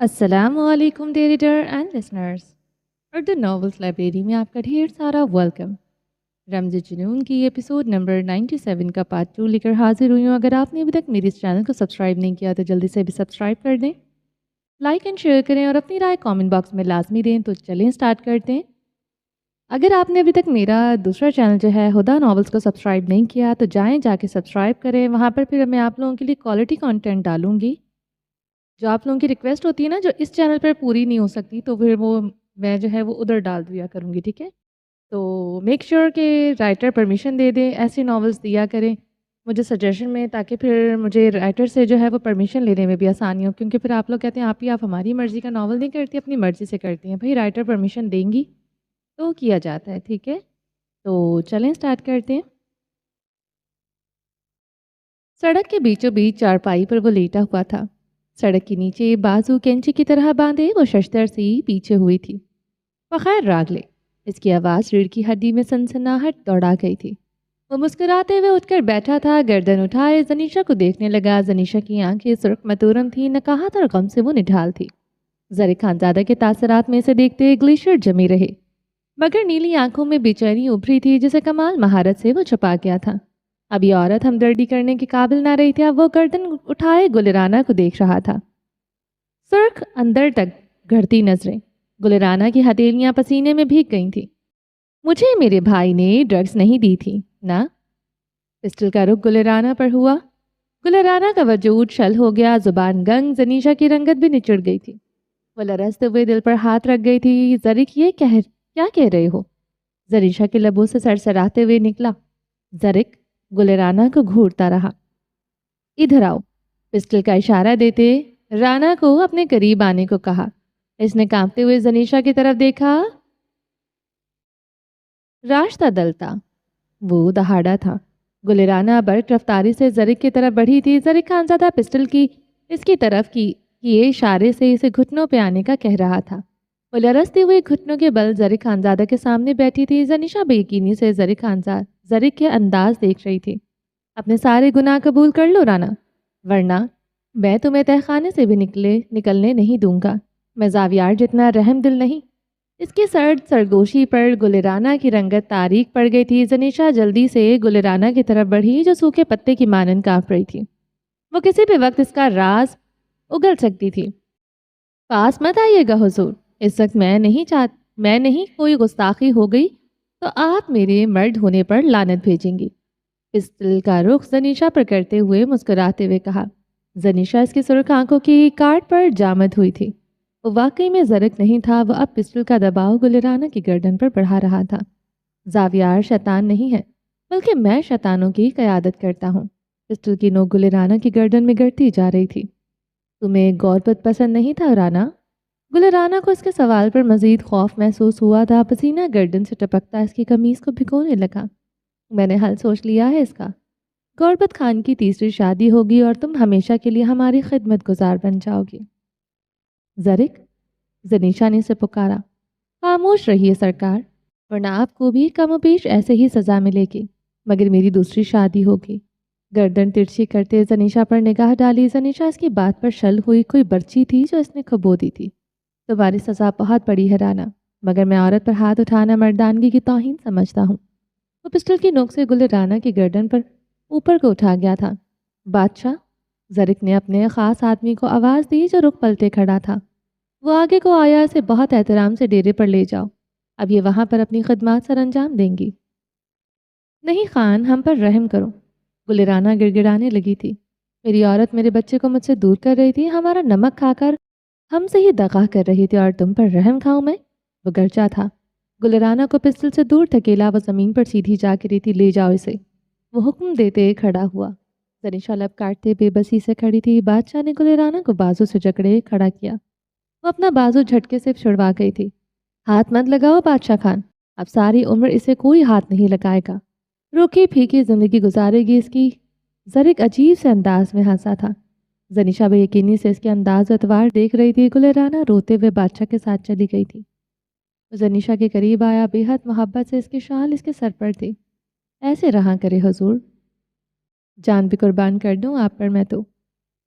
السلام علیکم dear reader and listeners, Urdu novels library میں آپ کا ڈھیر سارا ویلکم۔ رمز جنون کی ایپیسوڈ نمبر 97 کا پارٹ 2 لے کر حاضر ہوئی ہوں۔ اگر آپ نے ابھی تک میری اس چینل کو سبسکرائب نہیں کیا تو جلدی سے بھی سبسکرائب کر دیں، لائک اینڈ شیئر کریں اور اپنی رائے کامنٹ باکس میں لازمی دیں۔ تو چلیں سٹارٹ کرتے ہیں۔ اگر آپ نے ابھی تک میرا دوسرا چینل جو ہے ہدا ناولس کو سبسکرائب نہیں کیا تو جائیں، جا کے سبسکرائب کریں۔ وہاں پر پھر میں آپ لوگوں کے لیے کوالٹی کانٹینٹ ڈالوں گی، جو آپ لوگوں کی ریکویسٹ ہوتی ہے نا، جو اس چینل پر پوری نہیں ہو سکتی، تو پھر وہ میں جو ہے وہ ادھر ڈال دیا کروں گی، ٹھیک ہے؟ تو میک شیور کہ رائٹر پرمیشن دے دیں، ایسی ناولس دیا کریں مجھے سجیشن میں، تاکہ پھر مجھے رائٹر سے جو ہے وہ پرمیشن لینے میں بھی آسانی ہو، کیونکہ پھر آپ لوگ کہتے ہیں آپ ہماری مرضی کا ناول نہیں کرتی، اپنی مرضی سے کرتی ہیں۔ بھائی رائٹر پرمیشن دیں گی تو کیا جاتا ہے، ٹھیک ہے؟ تو چلیں سٹارٹ کرتے ہیں۔ سڑک کے بیچوں بیچ چارپائی پر وہ لیٹا ہوا تھا، سڑک کے نیچے بازو کینچی کی طرح باندھے وہ ششتر سی پیچھے ہوئی تھی۔ بخیر راگلے، اس کی آواز ریڑھ کی ہڈی میں سنسناہٹ دوڑا گئی تھی۔ وہ مسکراتے ہوئے اٹھ کر بیٹھا تھا، گردن اٹھائے زنیشا کو دیکھنے لگا۔ زنیشا کی آنکھیں سرخ متورم تھی، نقاہت اور غم سے وہ نڈھال تھی۔ زرق خانزادہ کے تاثرات میں اسے دیکھتے گلیشیئر جمی رہے، مگر نیلی آنکھوں میں بے چینی ابھری تھی جسے کمال مہارت سے وہ چھپا گیا تھا۔ اب یہ عورت ہمدردی کرنے کے قابل نہ رہی تھی۔ اب وہ گردن اٹھائے گلرانہ کو دیکھ رہا تھا، سرخ اندر تک گھڑتی نظریں، گلرانہ کی ہتھیلیاں پسینے میں بھیگ گئی تھیں۔ مجھے میرے بھائی نے ڈرگز نہیں دی تھی نا؟ پسٹل کا رخ گلرانہ پر ہوا۔ گلرانہ کا وجود شل ہو گیا، زبان گنگ، زنیشا کی رنگت بھی نچڑ گئی تھی۔ وہ لرزتے ہوئے دل پر ہاتھ رکھ گئی تھی۔ زرق، یہ کیا کہہ رہے ہو؟ زنیشا کے لبوں سے سرسراتے ہوئے نکلا۔ زرق گلرانہ کو گھورتا رہا۔ ادھر آؤ، پسٹل کا اشارہ دیتے رانا کو اپنے قریب آنے کو کہا۔ اس نے کانپتے ہوئے زنیشا کی طرف دیکھا۔ راستہ دلتا، وہ دہاڑا تھا۔ گلرانہ برق رفتاری سے زرق کی طرف بڑھی تھی۔ زرق خانزادہ پسٹل کی اس کی طرف کیے اشارے سے اسے گھٹنوں پہ آنے کا کہہ رہا تھا۔ وہ لرزتے ہوئے گھٹنوں کے بل زرق خانزادہ کے سامنے بیٹھی تھی۔ زنیشا بے یقینی سے زرق کے انداز دیکھ رہی تھی۔ اپنے سارے گناہ قبول کر لو رانا، ورنہ میں تمہیں تہخانے سے بھی نکلنے نہیں دوں گا۔ میں زاویار جتنا رحم دل نہیں۔ اس کی سرگوشی پر گلرانہ کی رنگت تاریک پڑ گئی تھی۔ زنیشا جلدی سے گلرانہ کی طرف بڑھی جو سوکھے پتے کی مانند کانپ رہی تھی۔ وہ کسی بھی وقت اس کا راز اگل سکتی تھی۔ پاس مت آئیے گا حضور، اس وقت میں نہیں کوئی گستاخی ہو گئی تو آپ میرے مرد ہونے پر لعنت بھیجیں گی۔ پسٹل کا رخ زنیشا پر کرتے ہوئے مسکراتے ہوئے کہا۔ زنیشا اس کی سرخ آنکھوں کی کاٹ پر جامد ہوئی تھی۔ وہ واقعی میں زرق نہیں تھا، وہ اب پسٹل کا دباؤ گلرانہ کی گردن پر بڑھا رہا تھا۔ زاویار شیطان نہیں ہے، بلکہ میں شیطانوں کی قیادت کرتا ہوں۔ پسٹل کی نوک گلرانہ کی گردن میں گڑتی جا رہی تھی۔ تمہیں غربت پسند نہیں تھا رانا؟ گلرانہ کو اس کے سوال پر مزید خوف محسوس ہوا تھا۔ پسینہ گردن سے ٹپکتا اس کی قمیص کو بھگونے لگا۔ میں نے حل سوچ لیا ہے اس کا۔ غربت خان کی تیسری شادی ہوگی اور تم ہمیشہ کے لیے ہماری خدمت گزار بن جاؤ گی۔ زرق، زنیشا نے اسے پکارا۔ خاموش رہیے سرکار، ورنہ آپ کو بھی کم و بیش ایسے ہی سزا ملے گی، مگر میری دوسری شادی ہوگی۔ گردن ترچھی کرتے زنیشا پر نگاہ ڈالی۔ زنیشا اس کی بات پر شل ہوئی، کوئی برچی تھی جو اس نے کھبو دی تھی۔ تمہاری سزا بہت بڑی ہے رانا، مگر میں عورت پر ہاتھ اٹھانا مردانگی کی توہین سمجھتا ہوں۔ وہ پسٹل کی نوک سے گلرانہ کی گردن پر اوپر کو اٹھا گیا تھا۔ بادشاہ، زرق نے اپنے خاص آدمی کو آواز دی جو رخ پلٹے کھڑا تھا۔ وہ آگے کو آیا، اسے بہت احترام سے ڈیرے پر لے جاؤ، اب یہ وہاں پر اپنی خدمات سر انجام دیں گی۔ نہیں خان، ہم پر رحم کرو، گلرانہ گڑ گڑانے لگی تھی۔ میری عورت میرے بچے کو مجھ سے دور کر رہی تھی، ہمارا نمک کھا کر ہم سے ہی دغا کر رہی تھی، اور تم پر رحم کھاؤں میں؟ وہ گرجا تھا۔ گلرانہ کو پسٹل سے دور دھکیلا۔ وہ زمین پر سیدھی جا گری تھی۔ لے جاؤ اسے، وہ حکم دیتے کھڑا ہوا۔ زنیشا لب کاٹتے بے بسی سے کھڑی تھی۔ بادشاہ نے گلرانہ کو بازو سے جکڑے کھڑا کیا۔ وہ اپنا بازو جھٹکے سے چھڑوا گئی تھی۔ ہاتھ مت لگاؤ بادشاہ خان، اب ساری عمر اسے کوئی ہاتھ نہیں لگائے گا، روکھی پھیکی زندگی گزارے گی اس کی۔ زرق عجیب سے انداز میں ہنسا تھا۔ زنیشا بے یقینی سے اس کے انداز و اعتبار دیکھ رہی تھی۔ گلرانہ روتے ہوئے بادشاہ کے ساتھ چلی گئی تھی۔ زنیشا کے قریب آیا، بے حد محبت سے اس کی شال اس کے سر پر تھی۔ ایسے رہا کرے حضور، جان بھی قربان کر دوں آپ پر میں تو۔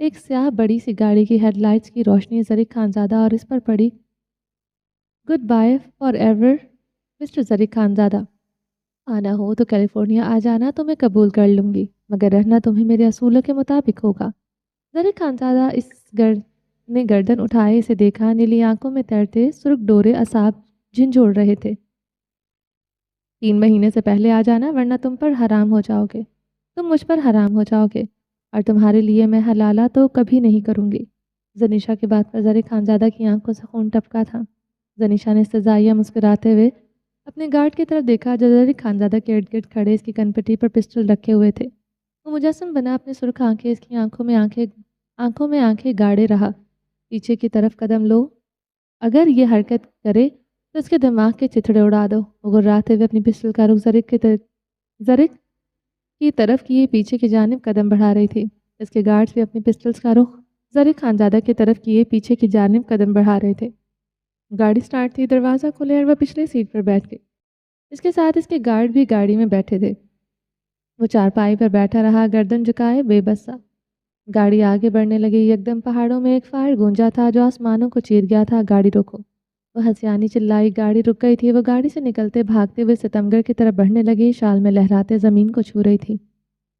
ایک سیاہ بڑی سی گاڑی کی ہیڈ لائٹس کی روشنی ظریف خانزادہ اور اس پر پڑی۔ Good bye forever mister Zarif Khanzada, آنا ہو تو کیلیفورنیا آ جانا تو میں قبول کر لوں گی، مگر رہنا تمہیں میرے اصولوں کے مطابق ہوگا۔ ظریف خانزادہ نے گردن اٹھائے اسے دیکھا، نیلی آنکھوں میں تیرتے سرخ ڈورے اعصاب جھنجھوڑ رہے تھے۔ 3 مہینے سے پہلے آ جانا ورنہ تم پر حرام ہو جاؤ گے، تم مجھ پر حرام ہو جاؤ گے، اور تمہارے لیے میں حلالہ تو کبھی نہیں کروں گی۔ زنیشا کی بات پر ظریف خانزادہ کی آنکھوں سے خون ٹپکا تھا۔ زنیشا نے استزائیہ مسکراتے ہوئے اپنے گارڈ کی طرف دیکھا جو ظریف خانزادہ کے ارد گرد کھڑے اس کی کنپٹی پر پسٹل رکھے ہوئے تھے۔ وہ مجسم بنا اپنے سرخ آنکھیں اس کی آنکھوں میں آنکھیں گاڑے رہا۔ پیچھے کی طرف قدم لو، اگر یہ حرکت کرے تو اس کے دماغ کے چتھڑے اڑا دو۔ وہ گراتے ہوئے اپنی پسٹل کا رخ ظریف کی طرف کیے پیچھے کی جانب قدم بڑھا رہی تھی۔ اس کے گارڈز بھی اپنی پسٹلز کا رخ ظریف خانزادہ کی طرف کیے پیچھے کی جانب قدم بڑھا رہے تھے۔ گاڑی سٹارٹ تھی، دروازہ کھلے اور وہ پچھلے سیٹ پر بیٹھ گئی۔ اس کے ساتھ اس کے گارڈ بھی گاڑی میں بیٹھے تھے۔ وہ چارپائی پر بیٹھا رہا، گردن جھکائے بے بس سا۔ گاڑی آگے بڑھنے لگی، یکدم پہاڑوں میں ایک فائر گونجا تھا جو آسمانوں کو چیر گیا تھا۔ گاڑی روکو! وہ ہنسیانی چلائی، گاڑی رک گئی تھی۔ وہ گاڑی سے نکلتے بھاگتے ہوئے ستمگڑھ کی طرف بڑھنے لگی، شال میں لہراتے زمین کو چھو رہی تھی۔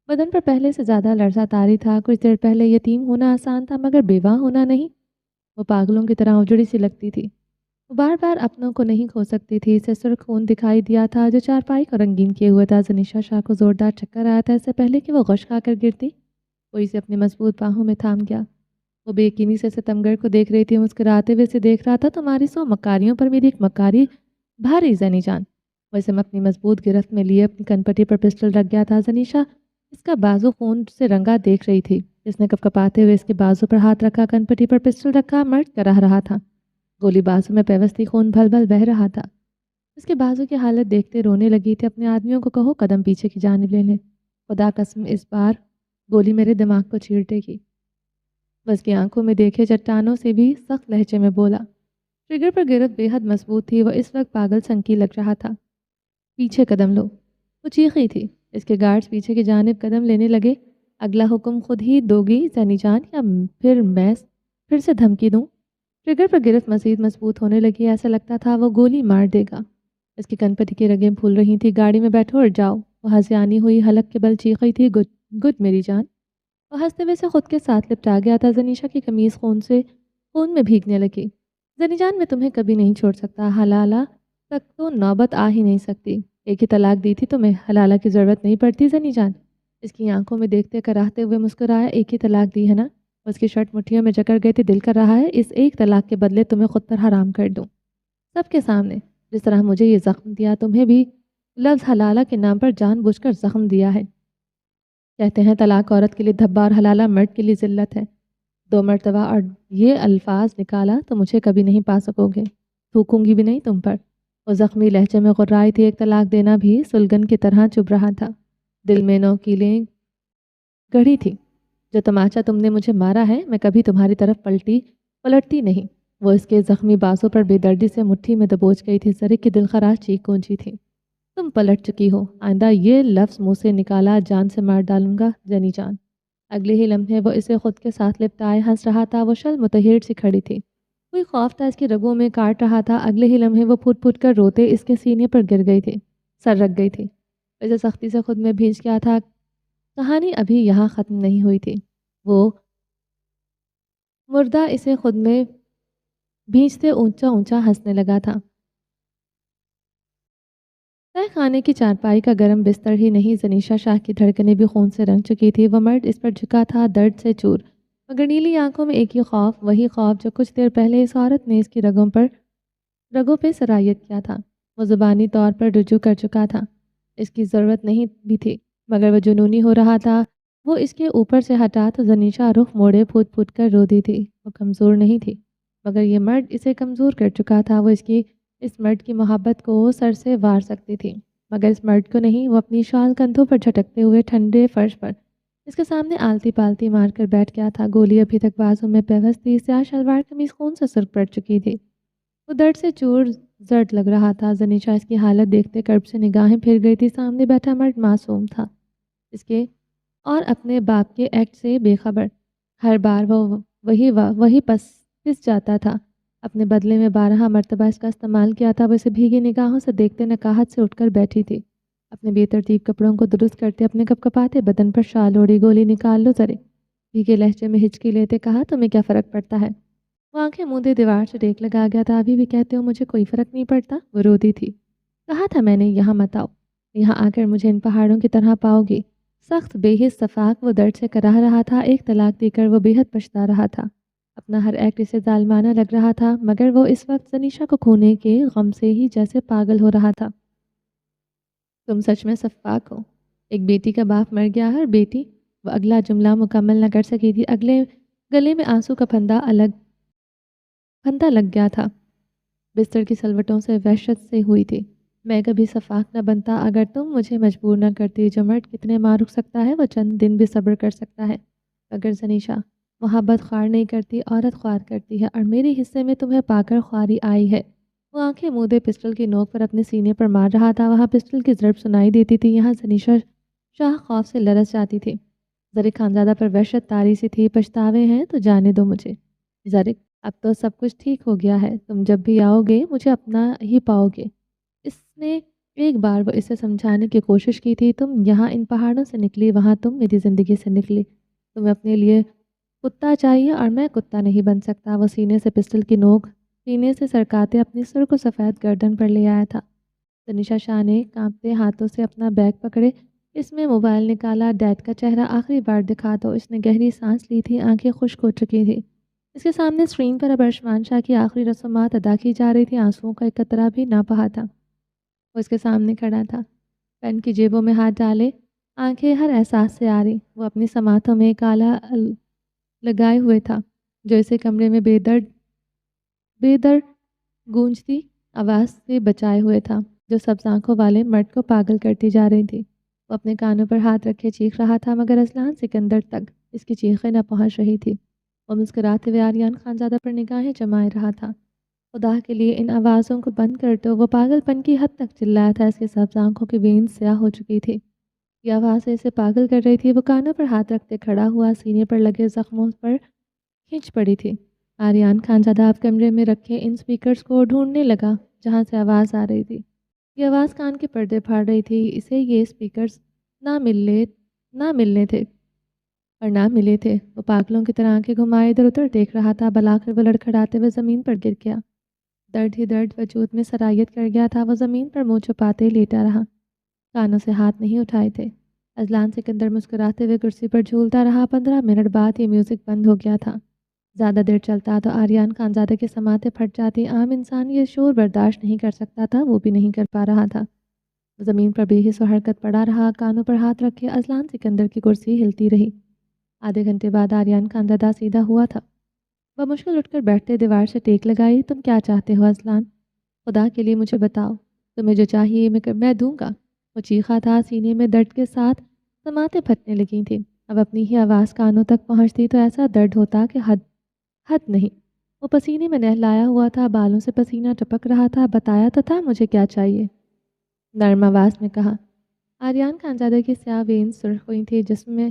بدن پر پہلے سے زیادہ لرزہ طاری تھا۔ کچھ دیر پہلے یتیم ہونا آسان تھا مگر بیوہ ہونا نہیں۔ وہ پاگلوں کی طرح اجڑی سی لگتی تھی۔ وہ بار بار اپنوں کو نہیں کھو سکتی تھی۔ اسے سرخ خون دکھائی دیا تھا جو چارپائی کو رنگین کیے ہوئے تھا۔ زنیشا شاہ کو زوردار چکر آیا تھا، اس سے پہلے کہ وہ غش کھا کر گرتی۔ وہ اسے اپنی مضبوط باہوں میں تھام گیا۔ وہ بے یقینی سے ستمگڑھ کو دیکھ رہی تھی، مسکراتے ہوئے اسے دیکھ رہا تھا۔ تمہاری 100 مکاریوں پر میری ایک مکاری بھاری زنی جان۔ وہ اسے اپنی مضبوط گرفت میں لیے اپنی کنپٹی پر پسٹل رکھ گیا تھا۔ زنیشا اس کا بازو خون سے رنگا دیکھ رہی تھی۔ اس نے کپکپاتے ہوئے اس کے بازو پر ہاتھ رکھا، کنپٹی پر پسٹل رکھا، مرد کراہ رہا تھا۔ گولی بازو میں پیوستی، خون بھل بھل بہہ رہا تھا۔ اس کے بازو کی حالت دیکھتے رونے لگی تھی۔ اپنے آدمیوں کو کہو قدم پیچھے کی جانب لے لیں، خدا قسم اس بار گولی میرے دماغ کو چیر دے گی۔ بس کی آنکھوں میں دیکھے چٹانوں سے بھی سخت لہجے میں بولا۔ ٹریگر پر گرفت بے حد مضبوط تھی۔ وہ اس وقت پاگل سنکی لگ رہا تھا۔ پیچھے قدم لو! وہ چیخی تھی۔ اس کے گارڈز پیچھے کی جانب قدم لینے لگے۔ اگلا حکم خود ہی دو گی زنی جان یا پھر میں پھر سے دھمکی دوں؟ ٹریگر پر گرفت مزید مضبوط ہونے لگی، ایسا لگتا تھا وہ گولی مار دے گا۔ اس کی کنپٹی کی رگیں پھول رہی تھی۔ گاڑی میں بیٹھو اور جاؤ! وہ ہنسیانی ہوئی حلق کے بل چیخی تھی۔ گڈ گڈ میری جان! وہ ہنستے ہوئے سے خود کے ساتھ لپٹا گیا تھا۔ زنیشا کی قمیض خون میں بھیگنے لگی۔ زنی جان میں تمہیں کبھی نہیں چھوڑ سکتا، حلالہ تک تو نوبت آ ہی نہیں سکتی۔ ایک ہی طلاق دی تھی تمہیں، حلالہ کی ضرورت نہیں پڑتی زنی جان۔ اس کی آنکھوں میں دیکھتے کراہتے ہوئے مسکرایا۔ ایک ہی طلاق دی ہے نا؟ اس کی شرٹ مٹھیوں میں جکڑ گئے تھے۔ دل کر رہا ہے اس ایک طلاق کے بدلے تمہیں خود پر حرام کر دوں، سب کے سامنے، جس طرح مجھے یہ زخم دیا تمہیں بھی لفظ حلالہ کے نام پر جان بوجھ کر زخم دیا ہے۔ کہتے ہیں طلاق عورت کے لیے دھبا اور حلالہ مرد کے لیے ذلت ہے۔ 2 مرتبہ اور یہ الفاظ نکالا تو مجھے کبھی نہیں پا سکو گے، تھوکوں گی بھی نہیں تم پر۔ وہ زخمی لہجے میں غرائی تھی۔ ایک طلاق دینا بھی سلگن کی طرح چبھ رہا تھا۔ دل میں نوکیلیں گڑھی تھی۔ جو تماچا تم نے مجھے مارا ہے میں کبھی تمہاری طرف پلٹتی نہیں۔ وہ اس کے زخمی بازو پر بے دردی سے مٹھی میں دبوچ گئی تھی۔ ظریف کی دلخراش چیخ گونجی تھی۔ تم پلٹ چکی ہو، آئندہ یہ لفظ منہ سے نکالا جان سے مار ڈالوں گا زنی جان۔ اگلے ہی لمحے وہ اسے خود کے ساتھ لپٹائے ہنس رہا تھا۔ وہ شل متحیر سی کھڑی تھی، کوئی خوف تھا اس کی رگوں میں کاٹ رہا تھا۔ اگلے ہی لمحے وہ پھوٹ پھوٹ کر روتے اس کے سینے پر گر گئی تھی، سر رکھ گئی تھی۔ اسے سختی سے خود میں بھینچ گیا تھا۔ کہانی ابھی یہاں ختم نہیں ہوئی تھی۔ وہ مردہ اسے خود میں بھینچتے اونچا اونچا ہنسنے لگا تھا۔ تہ خانے کی چارپائی کا گرم بستر ہی نہیں، زنیشا شاہ کی دھڑکنیں بھی خون سے رنگ چکی تھی۔ وہ مرد اس پر جھکا تھا درد سے چور، مگر نیلی آنکھوں میں ایک ہی خوف، وہی خوف جو کچھ دیر پہلے اس عورت نے اس کی رگوں پہ سرایت کیا تھا۔ وہ زبانی طور پر رجوع کر چکا تھا، اس کی ضرورت نہیں بھی تھی، مگر وہ جنونی ہو رہا تھا۔ وہ اس کے اوپر سے ہٹا تو زنیشا رخ موڑے پھوٹ پھوٹ کر رو دی تھی۔ وہ کمزور نہیں تھی، مگر یہ مرد اسے کمزور کر چکا تھا۔ وہ اس مرد کی محبت کو سر سے وار سکتی تھی، مگر اس مرد کو نہیں۔ وہ اپنی شال کندھوں پر جھٹکتے ہوئے ٹھنڈے فرش پر اس کے سامنے آلتی پالتی مار کر بیٹھ گیا تھا۔ گولی ابھی تک بازو میں پیوست تھی، سیاہ شلوار قمیض خون سے سرخ پڑ چکی تھی۔ وہ درد سے چور زرد لگ رہا تھا۔ زنیشا اس کی حالت دیکھتے کرب سے نگاہیں پھر گئی تھی۔ سامنے بیٹھا مرد معصوم تھا، اس کے اور اپنے باپ کے ایکٹ سے بے خبر۔ ہر بار وہ وہی پس جاتا تھا۔ اپنے بدلے میں 12 مرتبہ اس کا استعمال کیا تھا۔ وہ اسے بھیگی نگاہوں سے دیکھتے نقاہت سے اٹھ کر بیٹھی تھی، اپنے بے ترتیب کپڑوں کو درست کرتے، اپنے کپکپاتے بدن پر شال اوڑھی۔ گولی نکال لو ذرے، بھیگے لہجے میں ہچکی لیتے کہا۔ تمہیں کیا فرق پڑتا ہے؟ وہ آنکھیں موندے دیوار سے ٹیک لگا گیا تھا۔ ابھی بھی کہتے ہو مجھے کوئی فرق نہیں پڑتا؟ وہ روتی تھی۔ کہا تھا میں نے یہاں مت آؤ، یہاں آ کر مجھے ان پہاڑوں کی طرح پاؤ گی۔ سخت بے حس صفاق وہ درد سے کراہ رہا تھا۔ ایک طلاق دے کر وہ بے حد پچھتا رہا تھا۔ اپنا ہر ایکٹ اسے ظالمانہ لگ رہا تھا، مگر وہ اس وقت زنیشا کو کھونے کے غم سے ہی جیسے پاگل ہو رہا تھا۔ تم سچ میں صفاق ہو؟ ایک بیٹی کا باپ مر گیا ہے، اور بیٹی؟ وہ اگلا جملہ مکمل نہ کر سکی تھی۔ گلے میں آنسو کا پھندا لگ گیا تھا۔ بستر کی سلوٹوں سے وحشت سے ہوئی تھی۔ میں کبھی صفاق نہ بنتا اگر تم مجھے مجبور نہ کرتی۔ جو مرد کتنے ماہ رک سکتا ہے وہ چند دن بھی صبر کر سکتا ہے، مگر زنیشا محبت خوار نہیں کرتی، عورت خوار کرتی ہے، اور میرے حصے میں تمہیں پا کر خواری آئی ہے۔ وہ آنکھیں مودے پسٹل کی نوک پر اپنے سینے پر مار رہا تھا۔ وہاں پسٹل کی ضرب سنائی دیتی تھی، یہاں زنیشا شاہ خوف سے لرز جاتی تھی۔ زرق خانزادہ پر وحشت طاری سی تھی۔ پچھتاوے ہیں تو جانے دو مجھے زرق، اب تو سب کچھ ٹھیک ہو گیا ہے، تم جب بھی آؤ گے مجھے اپنا ہی پاؤ گے۔ اس نے ایک بار وہ اسے سمجھانے کی کوشش کی تھی، تم یہاں ان پہاڑوں سے نکلی، وہاں تم میری زندگی سے نکلی۔ تمہیں اپنے لیے کتا چاہیے اور میں کتا نہیں بن سکتا۔ وہ سینے سے پسٹل کی نوک سینے سے سرکاتے اپنی سر کو سفید گردن پر لے آیا تھا۔ تنیشا شاہ نے کانپتے ہاتھوں سے اپنا بیگ پکڑے، اس میں موبائل نکالا۔ ڈیڈ کا چہرہ آخری بار دکھا دو۔ اس نے گہری سانس لی تھی، آنکھیں خشک ہو چکی تھی۔ اس کے سامنے اسکرین پر اب ارشمان شاہ کی آخری رسومات ادا کی جا رہی تھی۔ آنسوؤں کا ایک قطرہ بھی نہ بہا تھا۔ وہ اس کے سامنے کھڑا تھا، پین کی جیبوں میں ہاتھ ڈالے، آنکھیں ہر احساس سے آ رہی۔ وہ اپنی سماعتوں میں ایک آلہ لگائے ہوئے تھا جو اسے کمرے میں بے درد گونجتی آواز سے بچائے ہوئے تھا، جو سبز آنکھوں والے مرد کو پاگل کرتی جا رہی تھی۔ وہ اپنے کانوں پر ہاتھ رکھے چیخ رہا تھا، مگر اذلان سکندر تک اس کی چیخیں نہ پہنچ رہی تھی۔ وہ مسکراتے ہوئے آریان خانزادہ پر نگاہیں جمائے رہا تھا۔ خدا کے لیے ان آوازوں کو بند کر دو، وہ پاگل پن کی حد تک چلایا تھا۔ اس کے سبز آنکھوں کی وینز سیاہ ہو چکی تھی، یہ آوازیں اسے پاگل کر رہی تھی۔ وہ کانوں پر ہاتھ رکھتے کھڑا ہوا، سینے پر لگے زخموں پر کھینچ پڑی تھی۔ آریان خانزادہ اب کمرے میں رکھے ان سپیکرز کو ڈھونڈنے لگا جہاں سے آواز آ رہی تھی۔ یہ آواز کان کے پردے پھاڑ رہی تھی۔ اسے یہ سپیکرز نہ ملنے تھے اور نہ ملے تھے۔ وہ پاگلوں کی طرح آنکھیں گھمائے ادھر ادھر دیکھ رہا تھا۔ بلاخر وہ لڑکھڑاتے ہوئے زمین پر گر گیا۔ درد ہی درد وجود میں سرایت کر گیا تھا۔ وہ زمین پر منہ چھپاتے لیٹا رہا، کانوں سے ہاتھ نہیں اٹھائے تھے۔ اذلان سکندر مسکراتے ہوئے کرسی پر جھولتا رہا۔ 15 منٹ بعد یہ میوزک بند ہو گیا تھا۔ زیادہ دیر چلتا تو آریان خانزادہ کے سماعتیں پھٹ جاتی۔ عام انسان یہ شور برداشت نہیں کر سکتا تھا، وہ بھی نہیں کر پا رہا تھا۔ وہ زمین پر بے حس و حرکت پڑا رہا، کانوں پر ہاتھ رکھے۔ اذلان سکندر کی کرسی ہلتی رہی۔ آدھے گھنٹے بعد آریان خانزادہ سیدھا ہوا تھا۔ وہ مشکل اٹھ کر بیٹھتے دیوار سے ٹیک لگائی۔ تم کیا چاہتے ہو اذلان؟ خدا کے لیے مجھے بتاؤ، تمہیں جو چاہیے میں دوں گا۔ وہ چیخا تھا، سینے میں درد کے ساتھ سماعتیں پھٹنے لگی تھیں۔ اب اپنی ہی آواز کانوں تک پہنچتی تو ایسا درد ہوتا کہ حد نہیں۔ وہ پسینے میں نہلایا ہوا تھا، بالوں سے پسینہ ٹپک رہا تھا۔ بتایا تو تھا مجھے کیا چاہیے، نرم آواز میں کہا۔ آریان خانزادہ کی سیاہ وینز سرخ ہوئی تھی، جسم میں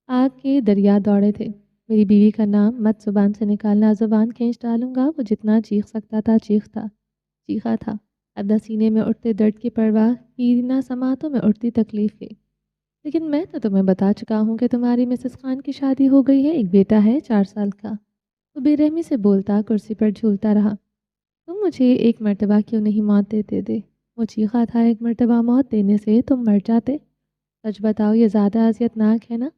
آگ کے دریا دوڑے تھے۔ میری بیوی کا نام مت زبان سے نکالنا، زبان کھینچ ڈالوں گا۔ وہ جتنا چیخ سکتا تھا چیخا تھا۔ اب نہ سینے میں اٹھتے درد کی پرواہ کی، نہ سماعتوں میں اٹھتی تکلیف کی۔ لیکن میں تو تمہیں بتا چکا ہوں کہ تمہاری مسز خان کی شادی ہو گئی ہے، ایک بیٹا ہے 4 سال کا۔ وہ بے رحمی سے بولتا کرسی پر جھولتا رہا۔ تم مجھے ایک مرتبہ کیوں نہیں موت دے؟ وہ چیخا تھا، ایک مرتبہ موت دینے سے تم مر جاتے۔ سچ بتاؤ، یہ زیادہ اذیت ناک ہے نا؟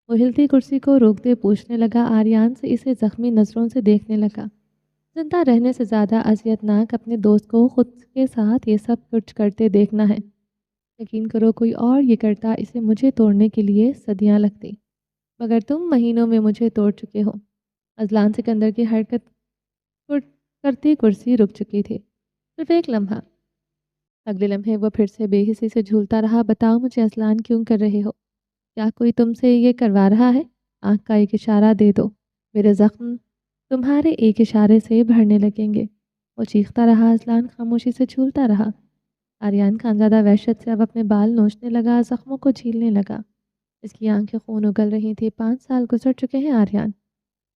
وہ ہلتی کرسی کو روکتے پوچھنے لگا۔ آریان سے اسے زخمی نظروں سے دیکھنے لگا۔ زندہ رہنے سے زیادہ اذیت ناک اپنے دوست کو خود کے ساتھ یہ سب کچھ کرتے دیکھنا ہے۔ یقین کرو کوئی اور یہ کرتا، اسے مجھے توڑنے کے لیے صدیاں لگتی، مگر تم مہینوں میں مجھے توڑ چکے ہو۔ اذلان سکندر کی حرکت کرتی کرسی رک چکی تھی، صرف ایک لمحہ۔ اگلے لمحے وہ پھر سے بے حسی سے جھولتا رہا۔ بتاؤ مجھے اذلان کیوں کر رہے ہو؟ کیا کوئی تم سے یہ کروا رہا ہے؟ آنکھ کا ایک اشارہ دے دو، میرے زخم تمہارے ایک اشارے سے بھرنے لگیں گے۔ وہ چیختا رہا، اذلان خاموشی سے جھولتا رہا۔ آریان خانزادہ وحشت سے اب اپنے بال نوچنے لگا، زخموں کو جھیلنے لگا۔ اس کی آنکھیں خون اگل رہی تھیں۔ 5 سال گزر چکے ہیں آریان،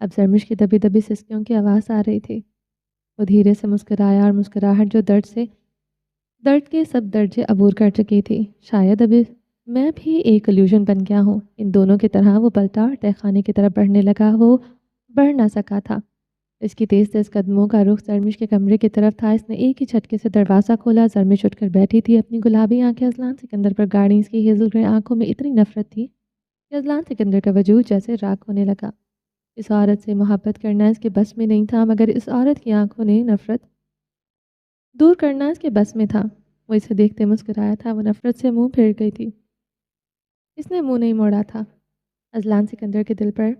اب زرمش کی دبی دبی سسکیوں کی آواز آ رہی تھی۔ وہ دھیرے سے مسکرایا اور مسکراہٹ جو درد کے سب درجے عبور کر چکی تھی۔ شاید ابھی میں بھی ایک الوژن بن گیا ہوں۔ ان دونوں کی طرح وہ پلٹا اور تہہ خانے کی طرف بڑھنے لگا۔ وہ بڑھ نہ سکا تھا۔ اس کی تیز تیز قدموں کا رخ زرمش کے کمرے کی طرف تھا۔ اس نے ایک ہی جھٹکے سے دروازہ کھولا۔ زرمش اٹھ کر بیٹھی تھی، اپنی گلابی آنکھیں اذلان سکندر پر گاڑی۔ اس کی ہیزل گرے آنکھوں میں اتنی نفرت تھی کہ اذلان سکندر کا وجود جیسے راکھ ہونے لگا۔ اس عورت سے محبت کرنا اس کے بس میں نہیں تھا، مگر اس عورت کی آنکھوں نے نفرت دور کرنا اس کے بس میں تھا۔ وہ اسے دیکھتے مسکرایا تھا۔ وہ نفرت سے منہ پھیر گئی تھی۔ اس نے منہ نہیں موڑا تھا۔ اذلان سکندر کے دل پر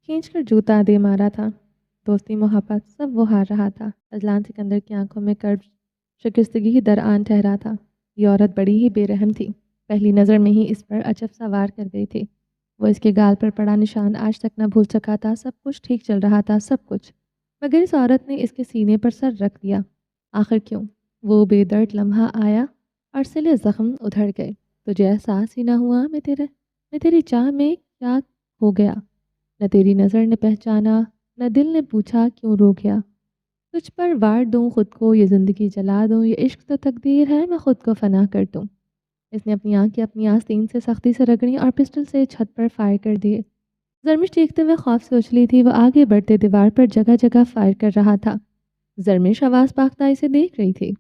کھینچ کر جوتا دے مارا تھا۔ دوستی محبت سب وہ ہار رہا تھا۔ اذلان سکندر کی آنکھوں میں کرب شکستگی درآن ٹھہرا تھا۔ یہ عورت بڑی ہی بے رحم تھی۔ پہلی نظر میں ہی اس پر عجب سا وار کر گئی تھی۔ وہ اس کے گال پر پڑا نشان آج تک نہ بھول سکا تھا۔ سب کچھ ٹھیک چل رہا تھا، سب کچھ، مگر اس عورت نے اس کے سینے پر سر رکھ دیا۔ آخر کیوں؟ وہ بے درد لمحہ آیا اور سلے زخم ادھڑ گئے۔ تجھے احساس ہی نہ ہوا میں تیری چاہ میں کیا ہو گیا؟ نہ تیری نظر نے پہچانا، نہ دل نے پوچھا کیوں رو گیا؟ تجھ پر وار دوں خود کو، یہ زندگی جلا دوں، یہ عشق تو تقدیر ہے، میں خود کو فنا کر دوں۔ اس نے اپنی آنکھیں اپنی آستین سے سختی سے رگڑیں اور پسٹل سے چھت پر فائر کر دیے۔ زرمش چیختے ہوئے خوف سے اچھلی تھی۔ وہ آگے بڑھتے دیوار پر جگہ جگہ فائر کر رہا تھا۔ زرمش حواس باختہ اسے دیکھ رہی تھی۔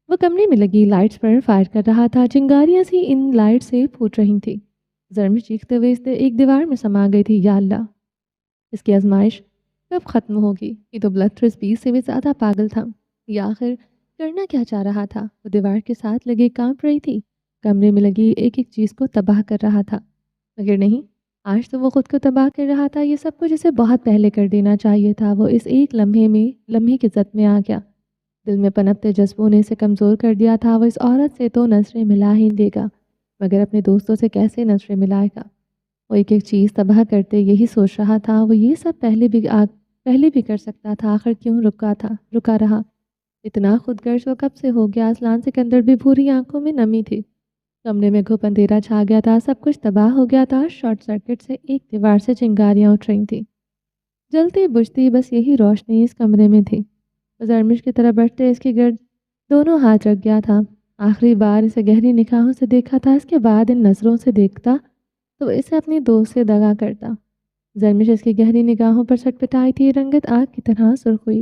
وہ کمرے میں لگی لائٹس پر فائر کر رہا تھا۔ چنگاریاں سی ان لائٹ سے پھوٹ رہی تھیں۔ زرمش چیختے ہوئے اس ایک دیوار میں سما گئی تھی۔ یا اللہ، اس کی آزمائش کب ختم ہوگی؟ یہ تو بلتھ بیس سے بھی زیادہ پاگل تھا۔ یہ آخر کرنا کیا چاہ رہا تھا؟ وہ دیوار کے ساتھ لگے کانپ رہی تھی۔ کمرے میں لگی ایک ایک چیز کو تباہ کر رہا تھا، مگر نہیں، آج تو وہ خود کو تباہ کر رہا تھا۔ یہ سب کچھ اسے بہت پہلے کر دینا چاہیے تھا۔ وہ اس ایک لمحے کی زد میں آ گیا۔ دل میں پنپتے جذبوں نے اسے کمزور کر دیا تھا۔ وہ اس عورت سے تو نظریں ملا ہی دے گا، مگر اپنے دوستوں سے کیسے نظریں ملائے گا؟ وہ ایک ایک چیز تباہ کرتے یہی سوچ رہا تھا۔ وہ یہ سب پہلے بھی کر سکتا تھا، آخر کیوں رکا رہا؟ اتنا خود غرض وہ کب سے ہو گیا؟ اذلان سکندر بھی بھوری آنکھوں میں نمی تھی۔ کمرے میں گھپ اندھیرا چھا گیا تھا، سب کچھ تباہ ہو گیا تھا۔ شارٹ سرکٹ سے ایک دیوار سے چنگاریاں اٹھ رہی تھیں، جلتی بجھتی بس یہی روشنی اس کمرے میں تھی۔ زرمش کی طرف بڑھتے اس کے گرد دونوں ہاتھ رکھ گیا تھا۔ آخری بار اسے گہری نگاہوں سے دیکھا تھا۔ اس کے بعد ان نظروں سے دیکھتا تو اسے اپنی دوست سے دغا کرتا۔ زرمش اس کی گہری نگاہوں پر سٹ پٹائی تھی، رنگت آگ کی طرح سرخ ہوئی،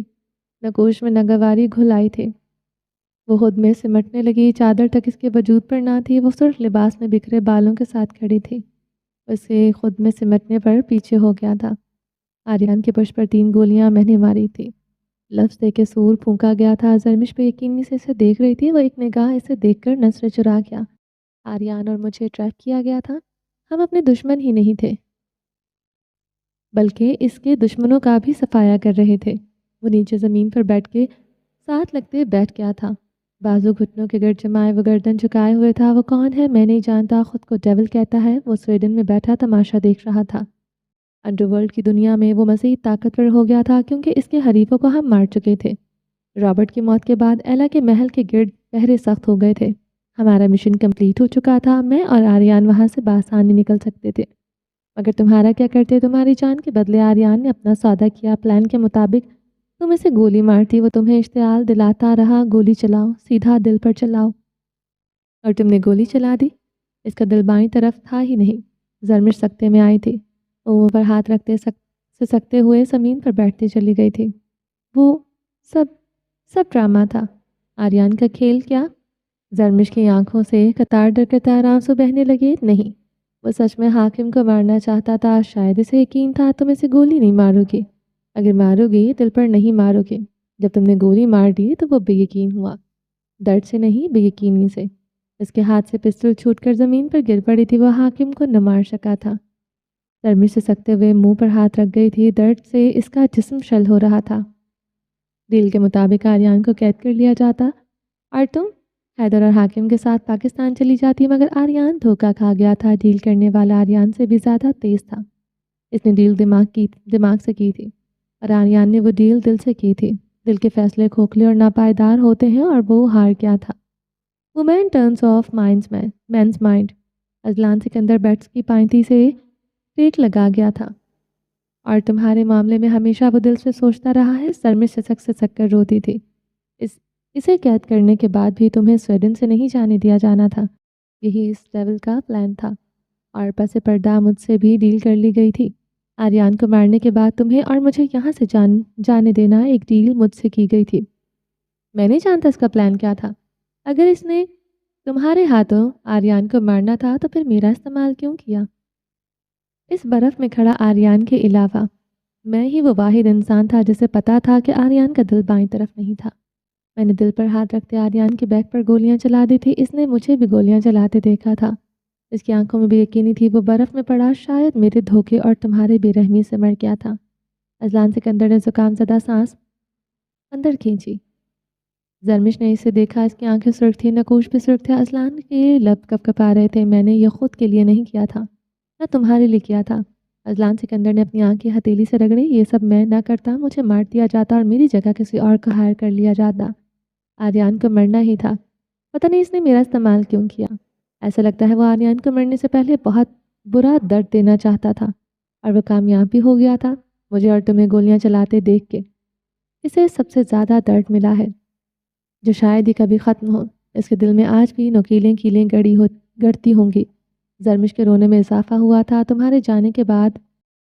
نگوش میں ناگواری گھل آئی تھی۔ وہ خود میں سمٹنے لگی، چادر تک اس کے وجود پر نہ تھی۔ وہ سرخ لباس میں بکھرے بالوں کے ساتھ کھڑی تھی۔ اسے خود میں سمٹنے پر پیچھے ہو گیا تھا۔ آریان کے پشت پر 3 گولیاں میں نے ماری تھی۔ لفظ دے کے سور پھونکا گیا تھا۔ زرمش بے یقینی سے اسے دیکھ رہی تھی۔ وہ ایک نگاہ اسے دیکھ کر نظریں چرا گیا۔ آریان اور مجھے ٹریپ کیا گیا تھا۔ ہم اپنے دشمن ہی نہیں تھے، بلکہ اس کے دشمنوں کا بھی صفایا کر رہے تھے۔ وہ نیچے زمین پر بیٹھ کے ساتھ لگتے بیٹھ گیا تھا، بازو گھٹنوں کے گرد جمائے، وہ گردن جھکائے ہوئے تھا۔ وہ کون ہے میں نہیں جانتا، خود کو ڈیول کہتا ہے۔ وہ سویڈن میں بیٹھا تماشا دیکھ رہا تھا۔ انڈر ورلڈ کی دنیا میں وہ مزید طاقتور ہو گیا تھا، کیونکہ اس کے حریفوں کو ہم مار چکے تھے۔ رابرٹ کی موت کے بعد ایلا کے محل کے گرد پہرے سخت ہو گئے تھے۔ ہمارا مشن کمپلیٹ ہو چکا تھا۔ میں اور آریان وہاں سے بآسانی نکل سکتے تھے، مگر تمہارا کیا کرتے؟ تمہاری جان کے بدلے آریان نے اپنا سودا کیا۔ پلان کے مطابق تم اسے گولی مارتی، وہ تمہیں اشتعال دلاتا رہا، گولی چلاؤ، سیدھا دل پر چلاؤ، اور تم نے گولی چلا دی۔ اس کا دل بائیں طرف تھا ہی نہیں۔ زرمش سکتے میں آئی تھی۔ وہ منہ پر ہاتھ رکھتے سکتے ہوئے زمین پر بیٹھتے چلی گئی تھی۔ وہ سب ڈرامہ تھا، آریان کا کھیل کیا؟ زرمش کی آنکھوں سے قطار در قطار آنسو بہنے لگے۔ نہیں، وہ سچ میں حاکم کو مارنا چاہتا تھا۔ شاید اسے یقین تھا تم اسے گولی نہیں مارو گی۔ اگر مارو گی دل پر نہیں مارو گی۔ جب تم نے گولی مار دی تو وہ بے یقین ہوا، درد سے نہیں بے یقینی سے۔ اس کے ہاتھ سے پسٹل چھوٹ کر زمین پر گر پڑی تھی۔ وہ حاکم کو نہ مار سکا تھا۔ زرمش سے سکتے ہوئے منہ پر ہاتھ رکھ گئی تھی۔ درد سے اس کا جسم شل ہو رہا تھا۔ ڈیل کے مطابق آریان کو قید کر لیا جاتا اور تم حیدر اور حاکم کے ساتھ پاکستان چلی جاتی، مگر آریان دھوکہ کھا گیا تھا۔ ڈیل کرنے والا آریان سے بھی زیادہ تیز تھا۔ اس نے ڈیل دماغ سے کی تھی، اور آریان نے وہ ڈیل دل سے کی تھی۔ دل کے فیصلے کھوکھلے اور ناپائیدار ہوتے ہیں، اور وہ ہار گیا تھا۔ Women turns off men's mind. Azlan Sikandar بیٹس کی پائنتی سے ٹیک لگا گیا تھا اور تمہارے معاملے میں ہمیشہ وہ دل سے سوچتا رہا ہے۔ زرمش سسک کر روتی تھی۔ اس اسے قید کرنے کے بعد بھی تمہیں سویڈن سے نہیں جانے دیا جانا تھا، یہی اس ڈیول کا پلان تھا، اور پس پردہ مجھ سے بھی ڈیل کر لی گئی تھی۔ آریان کو مارنے کے بعد تمہیں اور مجھے یہاں سے جانے دینا ایک ڈیل مجھ سے کی گئی تھی۔ میں نہیں جانتا اس کا پلان کیا تھا۔ اگر اس نے تمہارے ہاتھوں آریان کو مارنا تھا تو پھر میرا استعمال کیوں کیا؟ اس برف میں کھڑا آریان کے علاوہ میں ہی وہ واحد انسان تھا جسے پتا تھا کہ آریان کا دل بائیں طرف نہیں تھا۔ میں نے دل پر ہاتھ رکھتے آریان کے بیک پر گولیاں چلا دی تھی۔ اس نے مجھے بھی گولیاں چلاتے دیکھا تھا۔ اس کی آنکھوں میں بھی یقینی تھی وہ برف میں پڑا شاید میرے دھوکے اور تمہارے بے رحمی سے مر گیا تھا۔ اذلان سکندر نے زکام زدہ سانس اندر کھینچی۔ زرمش نے اسے دیکھا، اس کی آنکھیں سرخ تھیں، نقوش بھی سرخ تھے۔ اذلان کے لب کپ کپا رہے تھے۔ میں نے یہ خود کے لیے نہیں کیا تھا، نہ تمہارے لیے کیا تھا۔ اذلان سکندر نے اپنی آنکھ کی ہتھیلی سے رگڑی۔ یہ سب میں نہ کرتا، مجھے مار دیا جاتا اور میری جگہ کسی اور کو ہائر کر لیا جاتا۔ آریان کو مرنا ہی تھا۔ پتہ نہیں اس نے میرا استعمال کیوں کیا۔ ایسا لگتا ہے وہ آریان کو مرنے سے پہلے بہت برا درد دینا چاہتا تھا، اور وہ کامیاب بھی ہو گیا تھا۔ مجھے اور تمہیں گولیاں چلاتے دیکھ کے اسے سب سے زیادہ درد ملا ہے، جو شاید ہی کبھی ختم ہو۔ اس کے دل میں آج بھی نوکیلیں کیلیں گڑتی ہوں گی۔ زرمش کے رونے میں اضافہ ہوا تھا۔ تمہارے جانے کے بعد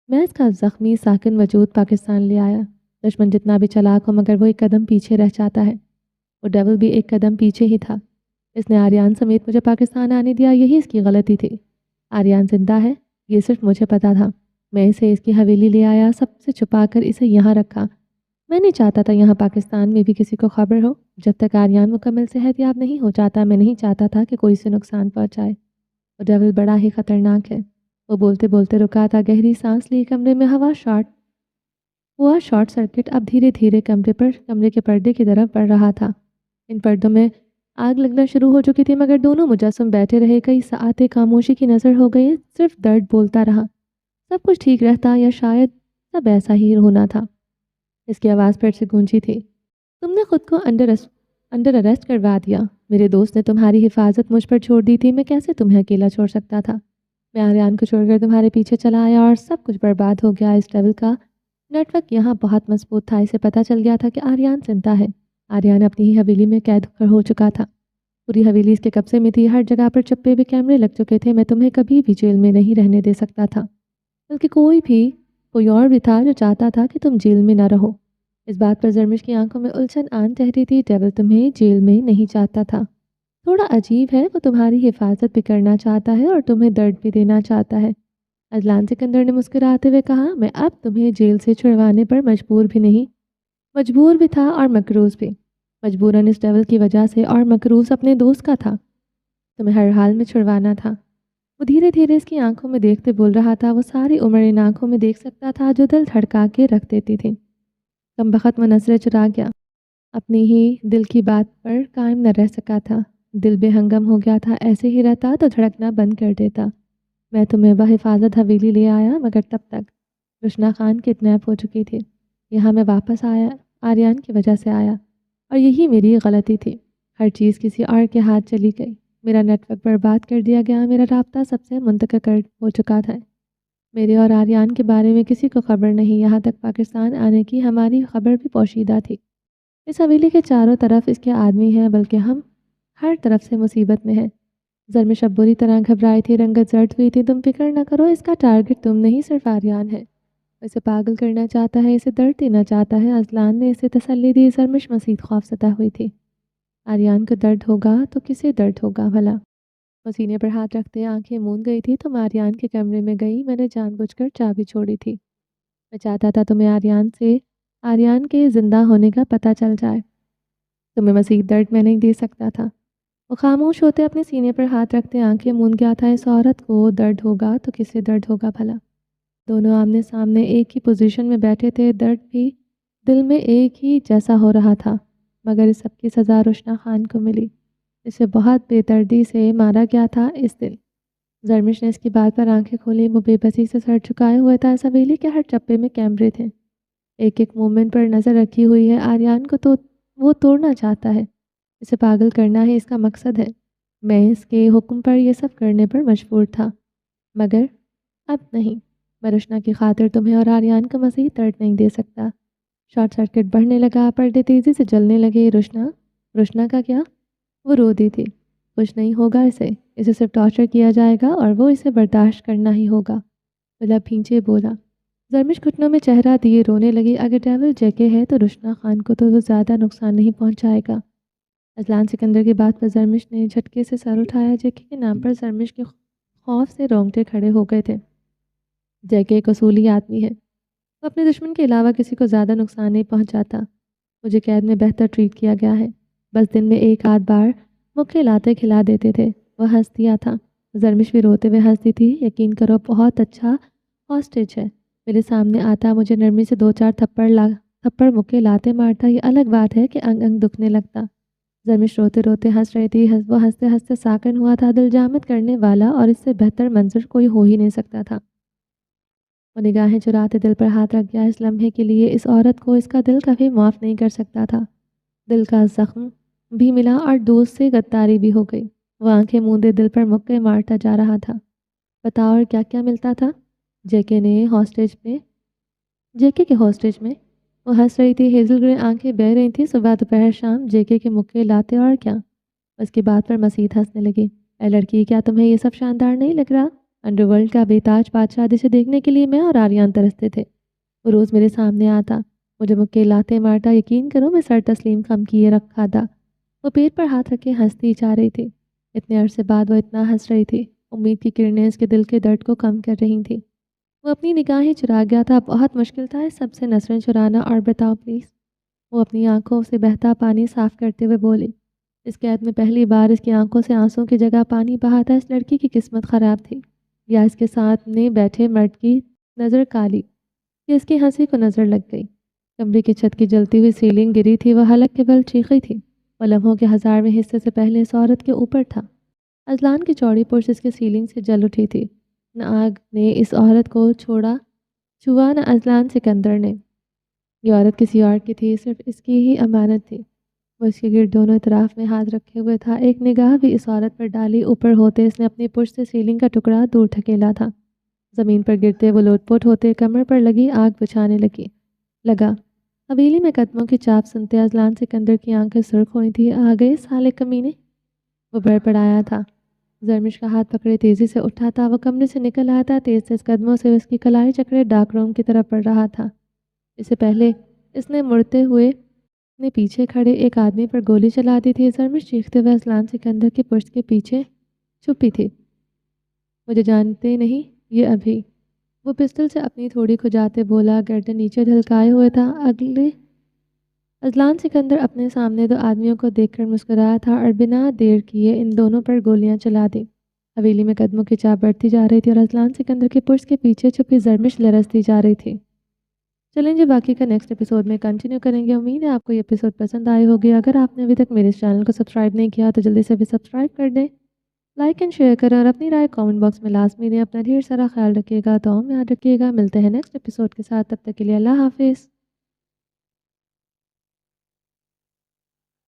میں اس کا زخمی ساکن وجود پاکستان لے آیا۔ دشمن جتنا بھی چالاک ہو مگر وہ ایک قدم پیچھے رہ جاتا ہے۔ وہ ڈیول بھی ایک قدم پیچھے ہی تھا۔ اس نے آریان سمیت مجھے پاکستان آنے دیا، یہی اس کی غلطی تھی۔ آریان زندہ ہے یہ صرف مجھے پتا تھا۔ میں اسے اس کی حویلی لے آیا، سب سے چھپا کر اسے یہاں رکھا۔ میں نہیں چاہتا تھا یہاں پاکستان میں بھی کسی کو خبر ہو۔ جب تک آریان مکمل صحت یاب نہیں ہو جاتا میں نہیں چاہتا تھا کہ کوئی سے نقصان پہنچائے۔ وہ ڈیول بڑا ہی خطرناک ہے۔ وہ بولتے بولتے رکا تھا، گہری سانس لی۔ کمرے میں ہوا شارٹ سرکٹ اب دھیرے دھیرے کمرے کے پردے کی طرف بڑھ رہا تھا۔ ان پردوں میں آگ لگنا شروع ہو چکی تھی مگر دونوں مجسم بیٹھے رہے۔ کئی ساعتیں خاموشی کی نظر ہو گئی، صرف درد بولتا رہا۔ سب کچھ ٹھیک رہتا یا شاید سب ایسا ہی ہونا تھا۔ اس کی آواز پھر سے گونجی تھی، تم نے خود کو انڈر اریسٹ کروا دیا۔ میرے دوست نے تمہاری حفاظت مجھ پر چھوڑ دی تھی، میں کیسے تمہیں اکیلا چھوڑ سکتا تھا؟ میں آریان کو چھوڑ کر تمہارے پیچھے چلا آیا اور سب کچھ برباد ہو گیا۔ اس ڈیول کا نیٹ ورک یہاں بہت مضبوط تھا۔ اسے پتہ چل گیا تھا کہ آریان زندہ ہے۔ آریان اپنی ہی حویلی میں قید ہو چکا تھا۔ پوری حویلی اس کے قبضے میں تھی۔ ہر جگہ پر چپے ہوئے کیمرے لگ چکے تھے۔ میں تمہیں کبھی بھی جیل میں نہیں رہنے دے سکتا تھا، بلکہ کوئی اور بھی تھا جو چاہتا تھا کہ تم جیل میں نہ رہو۔ اس بات پر زرمش کی آنکھوں میں الجھن آن ٹہری تھی۔ ڈیول تمہیں جیل میں نہیں چاہتا تھا۔ تھوڑا عجیب ہے، وہ تمہاری حفاظت بھی کرنا چاہتا ہے اور تمہیں درد بھی دینا چاہتا ہے۔ اذلان سکندر نے مسکراتے ہوئے کہا، میں اب تمہیں جیل سے چھڑوانے پر مجبور بھی تھا اور مقروض بھی۔ مجبوراً اس ڈیول کی وجہ سے اور مقروض اپنے دوست کا تھا۔ تمہیں ہر حال میں چھڑوانا تھا۔ وہ دھیرے دھیرے اس کی آنکھوں میں دیکھتے بول رہا تھا۔ وہ ساری عمر ان آنکھوں میں دیکھ سکتا تھا جو دل دھڑکا کے رکھ دیتی تھی۔ کمبخت وہ نظریں چرا گیا، اپنی ہی دل کی بات پر قائم نہ رہ سکا تھا۔ دل بے ہنگم ہو گیا تھا، ایسے ہی رہتا تو دھڑکنا بند کر دیتا۔ میں تمہیں بحفاظت حویلی لے آیا مگر تب تک رشنا خان کڈنیپ ہو چکی تھی۔ یہاں میں واپس آیا آریان کی وجہ سے آیا، اور یہی میری غلطی تھی۔ ہر چیز کسی اور کے ہاتھ چلی گئی۔ میرا نیٹ ورک برباد کر دیا گیا، میرا رابطہ سب سے منقطع ہو چکا تھا۔ میرے اور آریان کے بارے میں کسی کو خبر نہیں، یہاں تک پاکستان آنے کی ہماری خبر بھی پوشیدہ تھی۔ اس حویلی کے چاروں طرف اس کے آدمی ہیں، بلکہ ہم ہر طرف سے مصیبت میں ہیں۔ زرمش اب بری طرح گھبرائی تھی، رنگت زرد ہوئی تھی۔ تم فکر نہ کرو، اس کا ٹارگٹ تم نہیں صرف آریان ہے۔ اسے پاگل کرنا چاہتا ہے، اسے درد دینا چاہتا ہے۔ اذلان نے اسے تسلی دی۔ زرمش مزید خوفزدہ ہوئی تھی۔ آریان کو درد ہوگا تو کسے درد ہوگا بھلا؟ وہ سینے پر ہاتھ رکھتے آنکھیں موند گئی تھی۔ تم آریان کے کمرے میں گئی، میں نے جان بوجھ کر چابی چھوڑی تھی۔ میں چاہتا تھا تمہیں آریان کے زندہ ہونے کا پتہ چل جائے۔ تمہیں مزید درد میں نہیں دے سکتا تھا۔ وہ خاموش ہوتے اپنے سینے پر ہاتھ رکھتے آنکھیں موند گیا تھا۔ اس عورت کو درد ہوگا تو کسے درد ہوگا بھلا؟ دونوں آمنے سامنے ایک ہی پوزیشن میں بیٹھے تھے، درد بھی دل میں ایک ہی جیسا ہو رہا تھا، مگر اس سب کی سزا رشنا خان کو ملی۔ اسے بہت بے دردی سے مارا گیا تھا اس دن۔ زرمش نے اس کی بات پر آنکھیں کھولی۔ وہ بے بسی سے سر جھکائے ہوئے تھا۔ اس حویلی کے ہر چپے میں کیمرے تھے، ایک ایک مومنٹ پر نظر رکھی ہوئی ہے۔ آریان کو تو وہ توڑنا چاہتا ہے، اسے پاگل کرنا ہی اس کا مقصد ہے۔ میں اس کے حکم پر یہ سب کرنے پر مجبور تھا، مگر اب نہیں۔ میں رشنا کی خاطر تمہیں اور آریان کو مزید درد نہیں دے سکتا۔ شارٹ سرکٹ بڑھنے لگا، پردے تیزی سے جلنے لگے۔ رشنا کا کیا؟ وہ رو دی تھی۔ کچھ نہیں ہوگا اسے صرف ٹارچر کیا جائے گا اور وہ اسے برداشت کرنا ہی ہوگا۔ بلا بھینچے بولا۔ زرمش گھٹنوں میں چہرہ دیے رونے لگی۔ اگر ڈیول جیکے ہے تو رشنا خان کو تو وہ زیادہ نقصان نہیں پہنچائے گا۔ اذلان سکندر کی بات پر زرمش نے جھٹکے سے سر اٹھایا۔ جیکے کے نام پر زرمش کے خوف سے رونگٹے کھڑے ہو گئے تھے۔ جیکے ایک اصولی آدمی ہے، وہ اپنے دشمن کے علاوہ کسی کو زیادہ نقصان نہیں پہنچاتا۔ مجھے قید میں بہتر ٹریٹ کیا گیا ہے، بس دن میں ایک آدھ بار مکھے لاتے کھلا دیتے تھے۔ وہ ہنس دیا تھا۔ زرمش بھی روتے ہوئے ہنستی تھی۔ یقین کرو بہت اچھا ہاسٹیج ہے، میرے سامنے آتا، مجھے نرمی سے 2-4 تھپڑ مکے لاتے مارتا۔ یہ الگ بات ہے کہ انگ انگ دکھنے لگتا۔ زرمش روتے روتے ہنس رہی تھی۔ وہ ہنستے ہنستے ساکن ہوا تھا۔ دل جامد کرنے والا اور اس سے بہتر منظر کوئی ہو ہی نہیں سکتا تھا۔ وہ نگاہیں چراتے دل پر ہاتھ رکھ گیا۔ اس لمحے کے لیے اس عورت کو اس کا دل کبھی معاف نہیں کر سکتا تھا۔ دل کا زخم بھی ملا اور دوست سے غداری بھی ہو گئی۔ وہ آنکھیں موندے دل پر مکے مارتا جا رہا تھا۔ بتاؤ اور کیا کیا ملتا تھا؟ جیکے کے ہاسٹیج میں وہ ہنس رہی تھی۔ ہیزل گرے آنکھیں بہہ رہی تھیں۔ صبح دوپہر شام جیکے کے مکے لاتے اور کیا؟ اس کی بات پر مسیح ہنسنے لگی۔ اے لڑکی، کیا تمہیں یہ سب شاندار نہیں لگ رہا؟ انڈر ورلڈ کا بے تاج بادشاہ جسے دیکھنے کے لیے میں اور آریان ترستے تھے، وہ روز میرے سامنے آتا، مجھے مکے لاتے مارتا۔ یقین کرو میں سر تسلیم خم کیے رکھا تھا۔ وہ پیٹ پر ہاتھ رکھے ہنستی جا رہی تھی۔ اتنے عرصے بعد وہ اتنا ہنس رہی تھی۔ امید کی کرنیں اس کے دل کے درد کو کم کر رہی تھیں۔ وہ اپنی نگاہیں چرا گیا تھا۔ بہت مشکل تھا اس سب سے نظریں چرانا۔ اور بتاؤ پلیز، وہ اپنی آنکھوں سے بہتا پانی صاف کرتے ہوئے بولی۔ اس قید میں پہلی بار اس کی آنکھوں سے آنسوں کی جگہ پانی بہا تھا۔ اس لڑکی کی قسمت خراب تھی، یا اس کے سامنے بیٹھے مرد کی نظر کالی، یا اس کی ہنسی کو نظر لگ گئی۔ کمرے کی چھت کی جلتی ہوئی سیلنگ گری تھی۔ وہ حلق کے بل چیخی تھی۔ وہ لمحوں کے 1000ویں حصے سے پہلے اس عورت کے اوپر تھا۔ اذلان کی چوڑی پرس اس کے سیلنگ سے جل اٹھی تھی۔ نہ آگ نے اس عورت کو چھوا نہ اذلان سکندر نے۔ یہ عورت کسی اور کی تھی، صرف اس کی ہی امانت تھی۔ وہ اس کے گرد دونوں اطراف میں ہاتھ رکھے ہوئے تھا۔ ایک نگاہ بھی اس عورت پر ڈالی اوپر ہوتے اس نے اپنی پشت سے سیلنگ کا ٹکڑا دور دھکیلا تھا۔ زمین پر گرتے وہ لوٹ پوٹ ہوتے کمر پر لگی آگ بجھانے لگا۔ حویلی میں قدموں کی چاپ سنتے اذلان سکندر کی آنکھیں سرخ ہوئی تھی۔ آ گئے سالے کمینے، وہ بڑھ پڑایا تھا۔ زرمش کا ہاتھ پکڑے تیزی سے اٹھا تھا۔ وہ کمرے سے نکل آیا تھا۔ تیز تیز قدموں سے اس کی کلائی چکرے ڈارک روم کی طرف بڑھ رہا تھا۔ اس سے پہلے اس نے مڑتے ہوئے اپنے پیچھے کھڑے ایک آدمی پر گولی چلا دی تھی۔ زرمش چیختے ہوئے اذلان سکندر کی پشت کے پیچھے چھپی تھی۔ مجھے جانتے نہیں یہ ابھی، وہ پسٹل سے اپنی تھوڑی کھجاتے بولا، گردن نیچے دھلکائے ہوئے تھا۔ اذلان سکندر اپنے سامنے 2 آدمیوں کو دیکھ کر مسکرایا تھا اور بنا دیر کیے ان دونوں پر گولیاں چلا دی۔ حویلی میں قدموں کی چاپ بڑھتی جا رہی تھی اور اذلان سکندر کی پشت کے پیچھے چھپی زرمش لرزتی جا رہی تھی۔ چلیں جی، باقی کا نیکسٹ ایپیسوڈ میں کنٹینیو کریں گے۔ امید ہے آپ کو یہ ایپیسوڈ پسند آئی ہوگی۔ اگر آپ نے ابھی تک میرے اس چینل کو سبسکرائب نہیں کیا تو جلدی سے بھی سبسکرائب کر دیں، لائک اینڈ شیئر کریں اور اپنی رائے کامنٹ باکس میں لازمی دیں۔ اپنا ڈھیر سارا خیال رکھیے گا، دعاؤں میں یاد رکھیے گا۔ ملتے ہیں نیکسٹ ایپیسوڈ کے ساتھ، تب تک کے لیے اللہ حافظ۔